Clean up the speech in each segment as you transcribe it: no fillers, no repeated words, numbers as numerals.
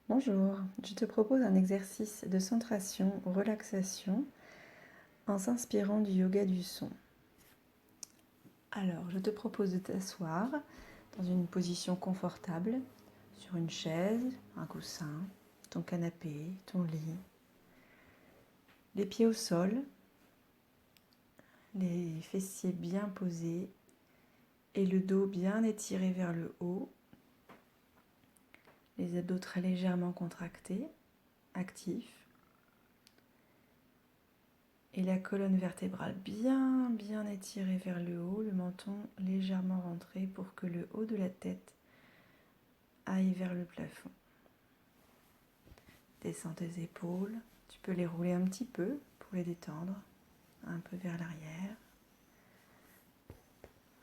Bonjour, je te propose un exercice de centration, relaxation, en s'inspirant du yoga du son. Alors, je te propose de t'asseoir dans une position confortable, sur une chaise, un coussin, ton canapé, ton lit, les pieds au sol, les fessiers bien posés et le dos bien étiré vers le haut, les abdos très légèrement contractés, actifs. Et la colonne vertébrale bien étirée vers le haut, le menton légèrement rentré pour que le haut de la tête aille vers le plafond. Descends tes épaules, tu peux les rouler un petit peu pour les détendre, un peu vers l'arrière.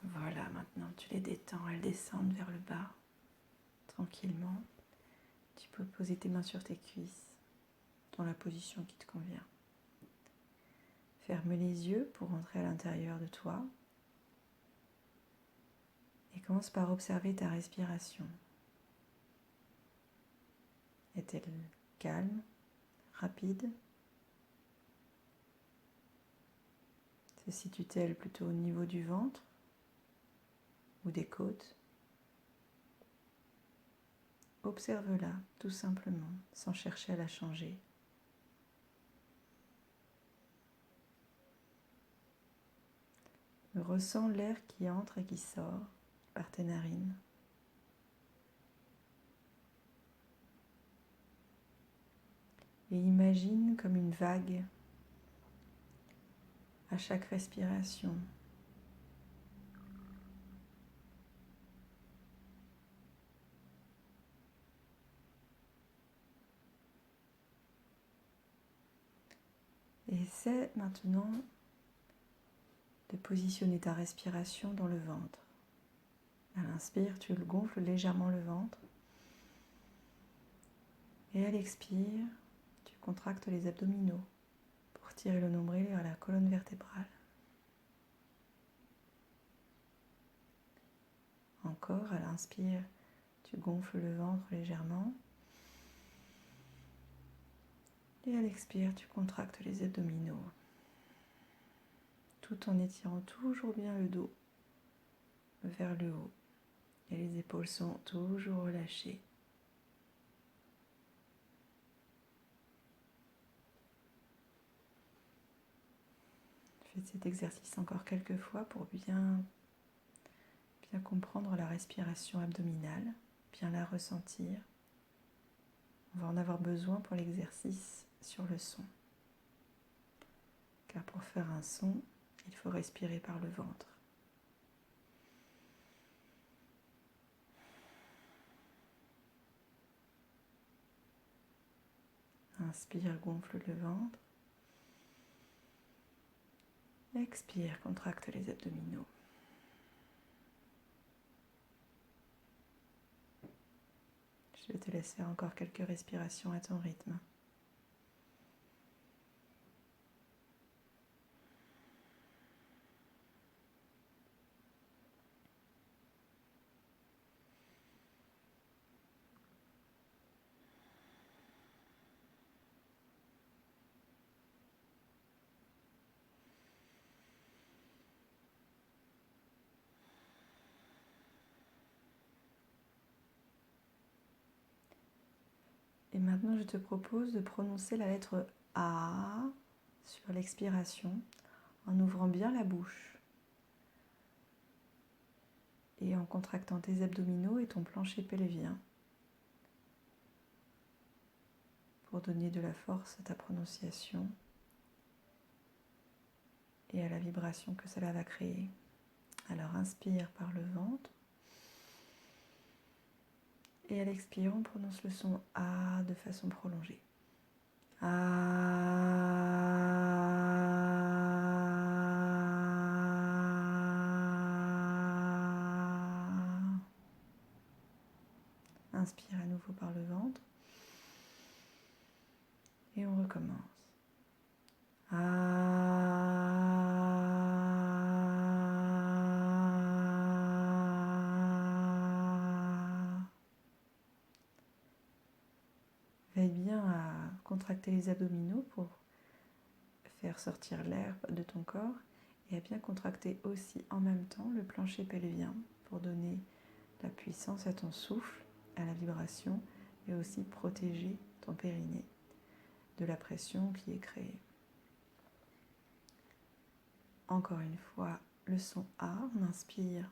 Voilà, maintenant tu les détends, elles descendent vers le bas, tranquillement. Tu peux poser tes mains sur tes cuisses, dans la position qui te convient. Ferme les yeux pour entrer à l'intérieur de toi. Et commence par observer ta respiration. Est-elle calme, rapide? Se situe-t-elle plutôt au niveau du ventre ou des côtes? Observe-la tout simplement, sans chercher à la changer. Ressens l'air qui entre et qui sort par tes narines. Et imagine comme une vague à chaque respiration. Et essaie maintenant de positionner ta respiration dans le ventre. À l'inspire, tu le gonfles légèrement le ventre. Et à l'expire, tu contractes les abdominaux pour tirer le nombril vers la colonne vertébrale. Encore, à l'inspire, tu gonfles le ventre légèrement. Et à l'expire, tu contractes les abdominaux, tout en étirant toujours bien le dos vers le haut. Et les épaules sont toujours relâchées. Fais cet exercice encore quelques fois pour bien comprendre la respiration abdominale, bien la ressentir. On va en avoir besoin pour l'exercice sur le son. Car pour faire un son, il faut respirer par le ventre. Inspire, gonfle le ventre. Expire, contracte les abdominaux. Je vais te laisser faire encore quelques respirations à ton rythme. Et maintenant, je te propose de prononcer la lettre A sur l'expiration en ouvrant bien la bouche et en contractant tes abdominaux et ton plancher pelvien pour donner de la force à ta prononciation et à la vibration que cela va créer. Alors inspire par le ventre et à l'expire, on prononce le son A de façon prolongée. Inspire à nouveau par le ventre et on recommence. veille bien à contracter les abdominaux pour faire sortir l'air de ton corps et à bien contracter aussi en même temps le plancher pelvien pour donner la puissance à ton souffle, à la vibration et aussi protéger ton périnée de la pression qui est créée. Encore une fois, le son A, on inspire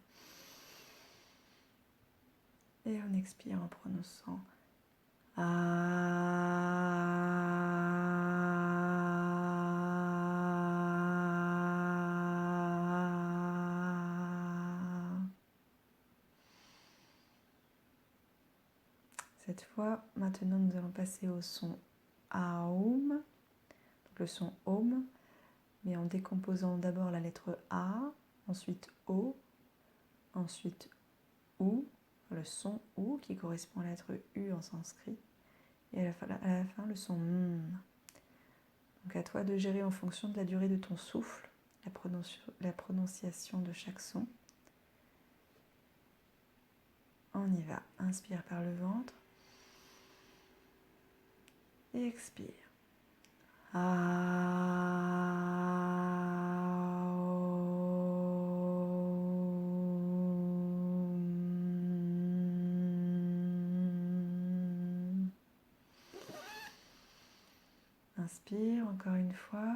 et on expire en prononçant A. Cette fois, maintenant nous allons passer au son Aum, donc le son Om, mais en décomposant d'abord la lettre A, ensuite O, ensuite OU, le son OU qui correspond à la lettre U en sanskrit, et à la fin le son M. Donc à toi de gérer en fonction de la durée de ton souffle, la prononciation de chaque son. On y va, inspire par le ventre et expire. Inspire encore une fois.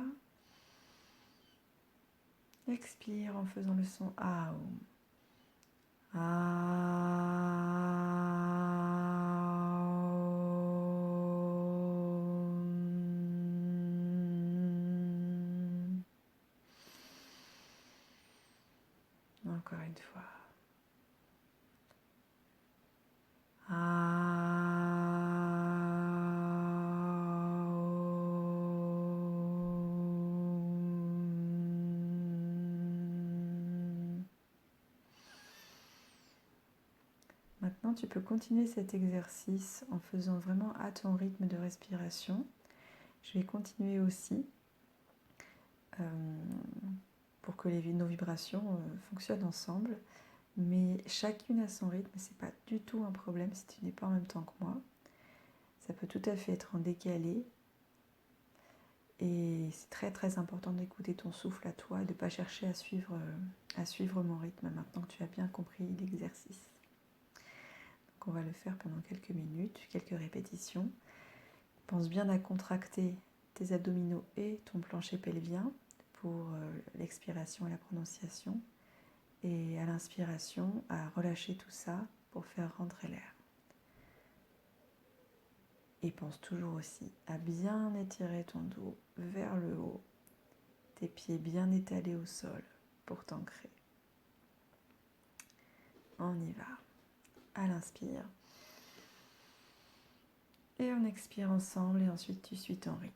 Expire en faisant le son Aum. Encore une fois. Maintenant, tu peux continuer cet exercice en faisant vraiment à ton rythme de respiration. Je vais continuer aussi pour que nos vibrations fonctionnent ensemble. Mais chacune à son rythme, c'est pas du tout un problème si tu n'es pas en même temps que moi. Ça peut tout à fait être en décalé. Et c'est très très important d'écouter ton souffle à toi et de ne pas chercher à suivre mon rythme maintenant que tu as bien compris l'exercice. Donc on va le faire pendant quelques minutes, quelques répétitions. Pense bien à contracter tes abdominaux et ton plancher pelvien pour l'expiration et la prononciation. Et à l'inspiration, à relâcher tout ça pour faire rentrer l'air. Et pense toujours aussi à bien étirer ton dos vers le haut, tes pieds bien étalés au sol pour t'ancrer. On y va. À l'inspire. Et on expire ensemble et ensuite tu suis ton rythme.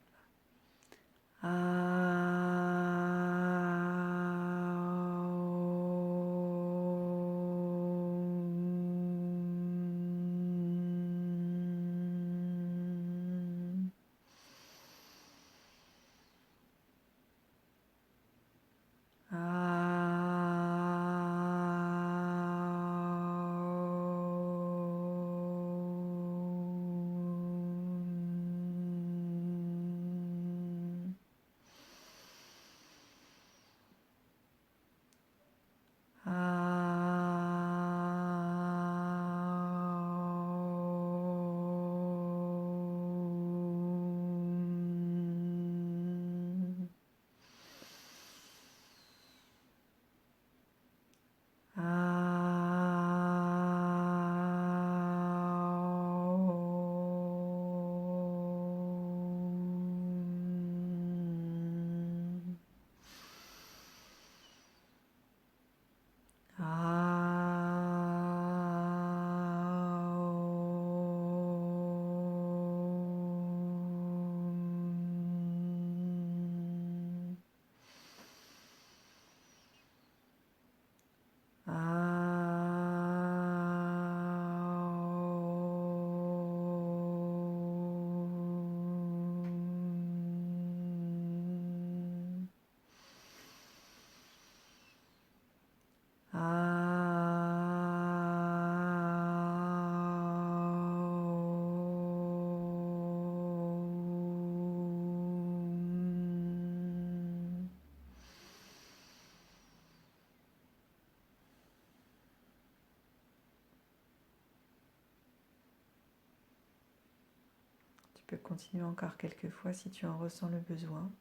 peux continuer encore quelques fois si tu en ressens le besoin.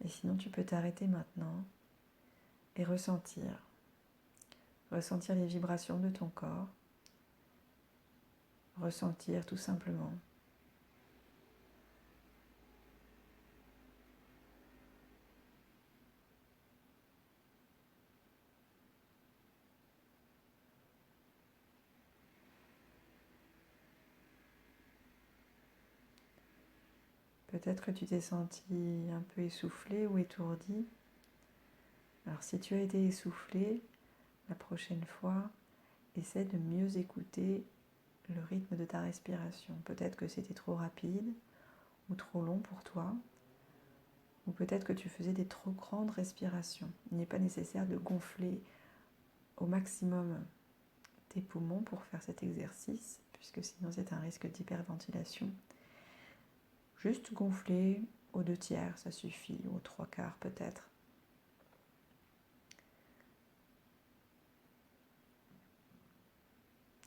Et sinon, tu peux t'arrêter maintenant et ressentir les vibrations de ton corps, ressentir tout simplement. Peut-être que tu t'es senti un peu essoufflé ou étourdi. Alors si tu as été essoufflé, la prochaine fois, essaie de mieux écouter le rythme de ta respiration. Peut-être que c'était trop rapide ou trop long pour toi, ou peut-être que tu faisais des trop grandes respirations. Il n'est pas nécessaire de gonfler au maximum tes poumons pour faire cet exercice, puisque sinon c'est un risque d'hyperventilation. Juste gonfler aux 2/3, ça suffit, aux 3/4 peut-être.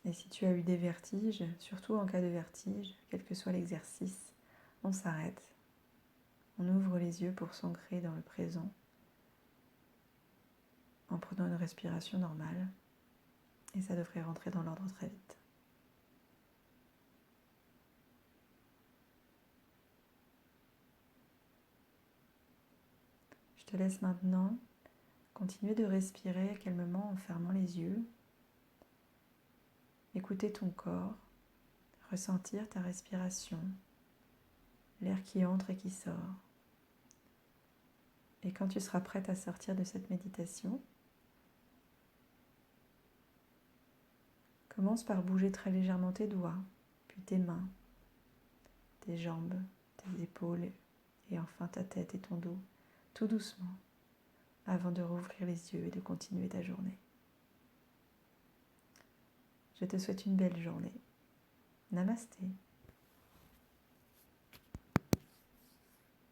Et si tu as eu des vertiges, surtout en cas de vertige, quel que soit l'exercice, on s'arrête. On ouvre les yeux pour s'ancrer dans le présent en prenant une respiration normale. Et ça devrait rentrer dans l'ordre très vite. Je te laisse maintenant continuer de respirer calmement en fermant les yeux. Écouter ton corps, ressentir ta respiration, l'air qui entre et qui sort. Et quand tu seras prête à sortir de cette méditation, commence par bouger très légèrement tes doigts, puis tes mains, tes jambes, tes épaules et enfin ta tête et ton dos, tout doucement, avant de rouvrir les yeux et de continuer ta journée. Je te souhaite une belle journée. Namasté.